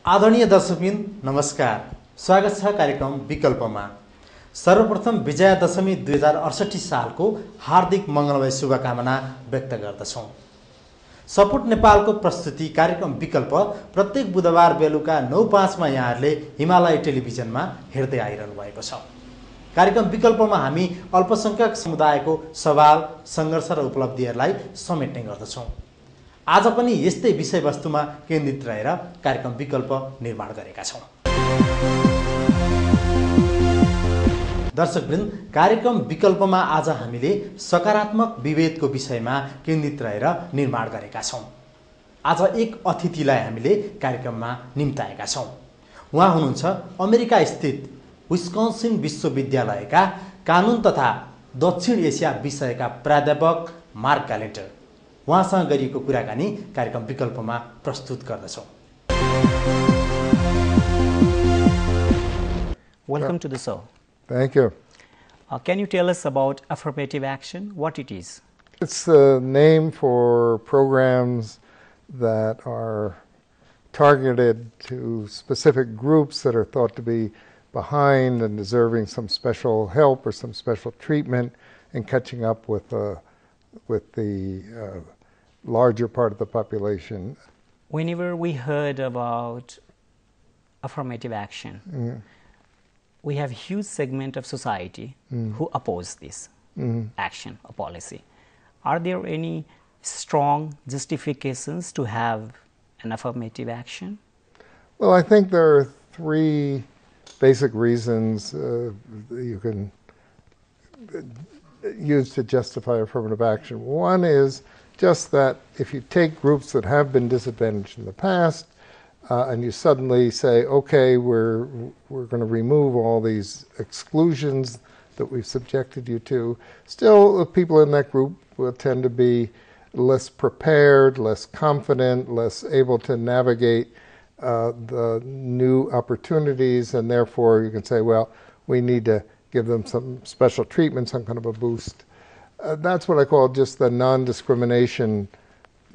आदरणीय दर्शकबिन नमस्कार, स्वागत छ कार्यक्रम विकल्पमा। सर्वप्रथम विजया दशमी 2068 सालको हार्दिक मङ्गलमय शुभकामना व्यक्त गर्दछौँ। सपोर्ट नेपालको प्रस्तुति कार्यक्रम विकल्प प्रत्येक बुधबार बेलुका 9:05 मा यहाँहरूले हिमालय टेलिभिजनमा हेर्दै आइरहनु भएको छ। कार्यक्रम विकल्पमा हामी अल्पसंख्यक समुदायको सवाल, सङ्घर्ष र उपलब्धिहरूलाई समेट्ने गर्दछौँ। आज पनि यस्तै विषयवस्तुमा केन्द्रित रहेर कार्यक्रम विकल्प निर्माण गरेका छौँ। दर्शकवृन्द, कार्यक्रम विकल्पमा आज हामीले सकारात्मक विभेदको विषयमा केन्द्रित रहेर निर्माण गरेका छौँ। आज एक अतिथिलाई हामीले कार्यक्रममा निम्ताएका छौँ। उहाँ हुनुहुन्छ अमेरिका स्थित विस्कन्सिन विश्वविद्यालयका कानुन तथा दक्षिण एसिया विषयका प्राध्यापक मार्क ग्यालेन्टर। उहाँसँग गरिएको कुराकानी कार्यक्रम विकल्पमा प्रस्तुत गर्दछौँ। Welcome to the show. Thank you. Can you tell us about affirmative action, what it is? It's the name for programs that are targeted to specific groups that are thought to be behind and deserving some special help or some special treatment and catching up with the larger part of the population. Whenever we heard about affirmative action, we have a huge segment of society who oppose this action or policy. Are there any strong justifications to have an affirmative action? Well, I think there are three basic reasons you can use to justify affirmative action. One is just that if you take groups that have been disadvantaged in the past and you suddenly say, okay, we're going to remove all these exclusions that we've subjected you to, still people in that group will tend to be less prepared, less confident, less able to navigate the new opportunities, and therefore you can say, well, we need to give them some special treatment, some kind of a boost. That's what I call just the non-discrimination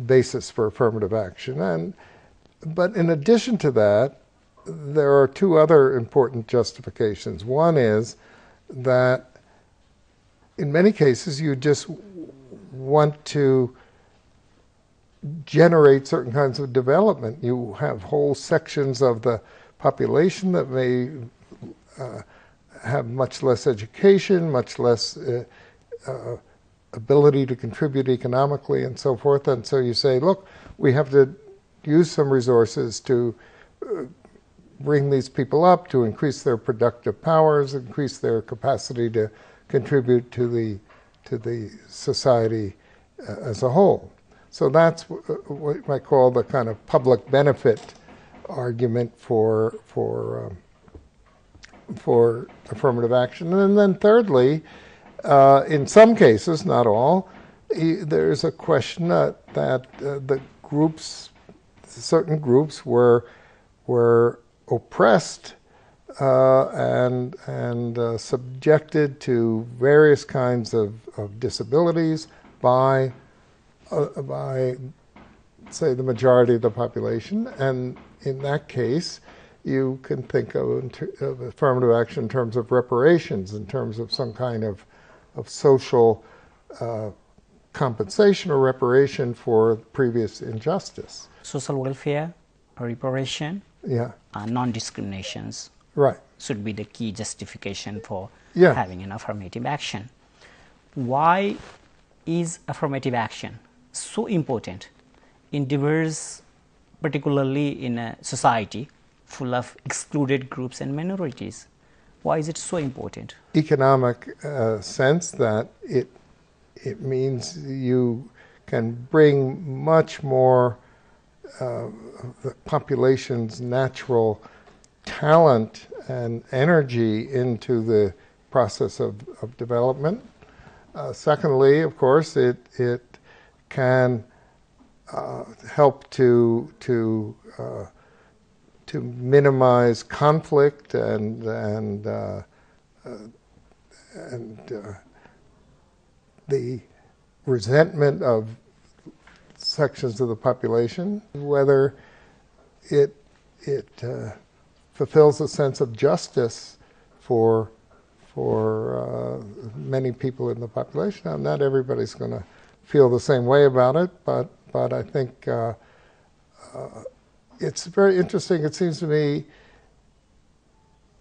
basis for affirmative action. But in addition to that, there are two other important justifications. One is that in many cases you just want to generate certain kinds of development. You have whole sections of the population that may have much less education, much less ability to contribute economically and so forth. And so you say, look, we have to use some resources to bring these people up, to increase their productive powers, increase their capacity to contribute to the society as a whole. So that's what I call the kind of public benefit argument for affirmative action. And then thirdly, in some cases, not all, there's a question that the groups, certain groups were oppressed and subjected to various kinds of disabilities by say the majority of the population, and in that case you can think of affirmative action in terms of reparations, in terms of some kind of social compensation or reparation for previous injustice. Social welfare, reparation, non-discriminations should be the key justification for having an affirmative action. Why is affirmative action so important in diverse, particularly in a society full of excluded groups and minorities? Why is it so important? Economic sense that it means you can bring much more the population's natural talent and energy into the process of development. Secondly, of course, it can help to minimize conflict and the resentment of sections of the population. Whether it fulfills a sense of justice for many people in the population. Now, not everybody's going to feel the same way about it, but I think it's very interesting. It seems to me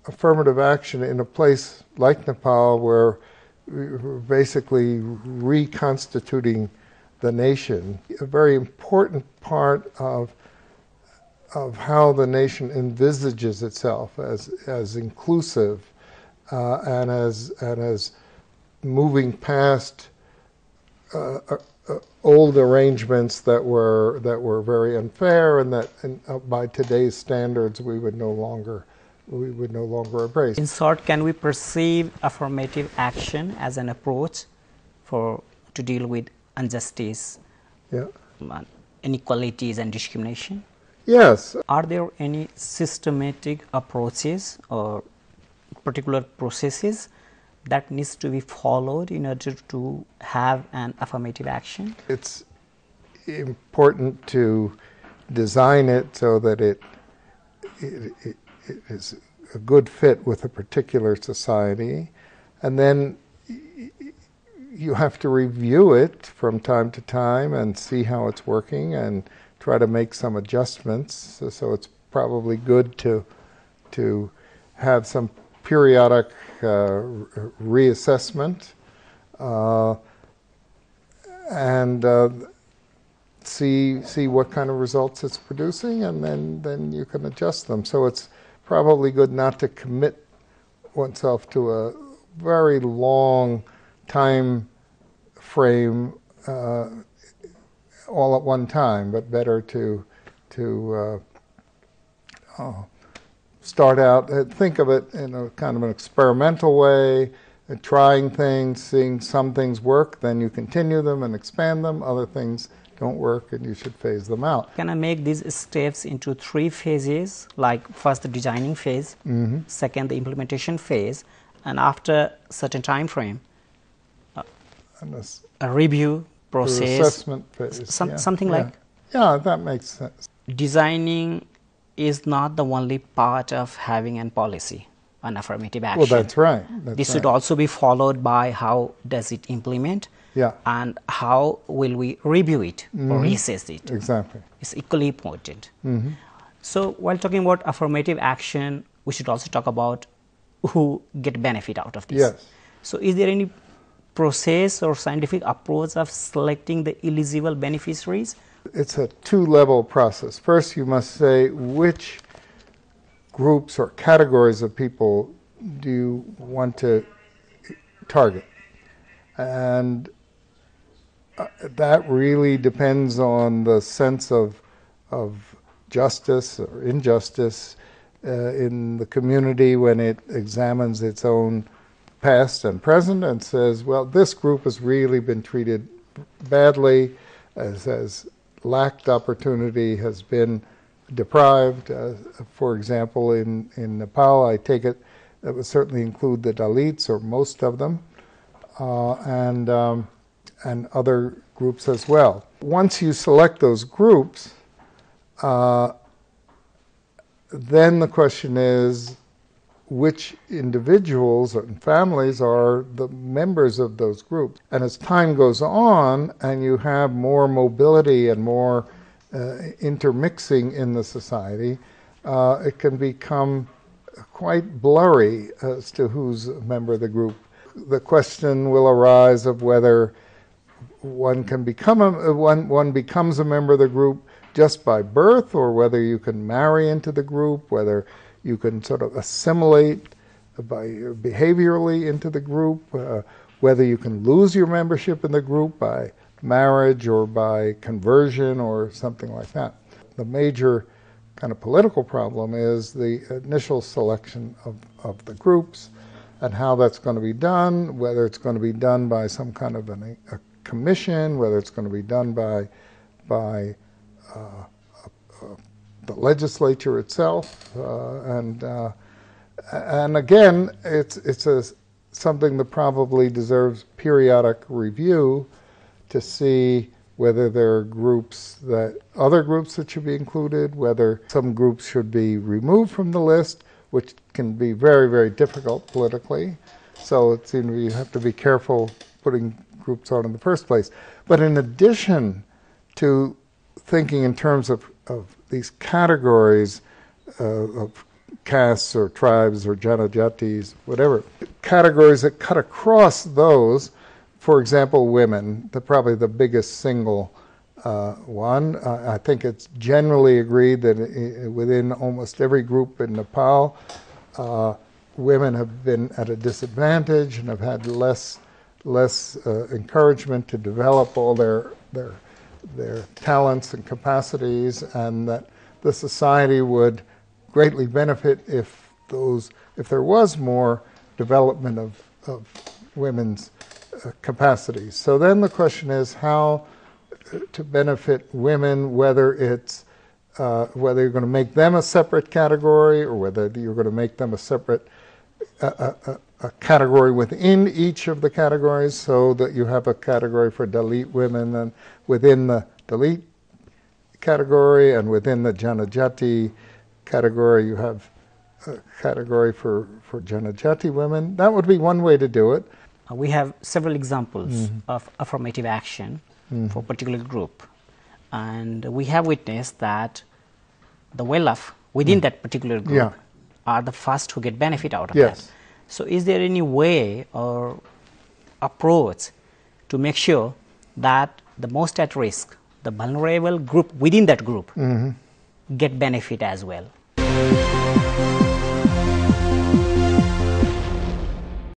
affirmative action in a place like Nepal, where we're basically reconstituting the nation, a very important part of how the nation envisages itself as inclusive and as moving past old arrangements that were very unfair, and that by today's standards we would no longer embrace. In short, can we perceive affirmative action as an approach to deal with injustice, inequalities, and discrimination? Yes. Are there any systematic approaches or particular processes that needs to be followed in order to have an affirmative action? It's important to design it so that it is a good fit with a particular society, and then you have to review it from time to time and see how it's working and try to make some adjustments. So it's probably good to have some periodic reassessment and see what kind of results it's producing, and then you can adjust them. So it's probably good not to commit oneself to a very long time frame all at one time, but better to start out, think of it in a kind of an experimental way, trying things, seeing some things work, then you continue them and expand them. Other things don't work and you should phase them out. Can I make these steps into 3 phases, like first the designing phase, second the implementation phase, and after a certain time frame, a review process, assessment phase, something like? Yeah, that makes sense. Designing is not the only part of having a policy, an affirmative action. Well, that's right. This should also be followed by how does it implement, and how will we review it or reassess it. Exactly. It's equally important. So while talking about affirmative action, we should also talk about who get benefit out of this. Yes. So is there any process or scientific approach of selecting the eligible beneficiaries? It's a 2-level process. First, you must say which groups or categories of people do you want to target. And that really depends on the sense of justice or injustice in the community when it examines its own past and present and says, well, this group has really been treated badly, has lacked opportunity, has been deprived. For example, in Nepal, I take it that would certainly include the Dalits, or most of them, and other groups as well. Once you select those groups, then the question is, which individuals and families are the members of those groups? And as time goes on and you have more mobility and more intermixing in the society, it can become quite blurry as to who's a member of the group. The question will arise of whether one can one becomes a member of the group just by birth, or whether you can marry into the group, whether you can sort of assimilate behaviorally into the group, whether you can lose your membership in the group by marriage or by conversion or something like that. The major kind of political problem is the initial selection of the groups and how that's going to be done, whether it's going to be done by some kind of a commission, whether it's going to be done by the legislature itself, and again, it's something that probably deserves periodic review to see whether there are groups that, other groups that should be included, whether some groups should be removed from the list, which can be very, very difficult politically. So it seems you have to be careful putting groups on in the first place. But in addition to thinking in terms of these categories of castes or tribes or janajatis, whatever, categories that cut across those, for example, women, probably the biggest single one. I think it's generally agreed that within almost every group in Nepal, women have been at a disadvantage and have had less encouragement to develop all their talents and capacities, and that the society would greatly benefit if there was more development of women's capacities. So then the question is how to benefit women, whether it's whether you're going to make them a separate category or whether you're going to make them a separate a category within each of the categories, so that you have a category for Dalit women, and within the Dalit category and within the Janajati category you have a category for Janajati women. That would be one way to do it. We have several examples of affirmative action for a particular group, and we have witnessed that the well-off within that particular group are the first who get benefit out of that. So is there any way or approach to make sure that the most at risk, the vulnerable group within that group get benefit as well?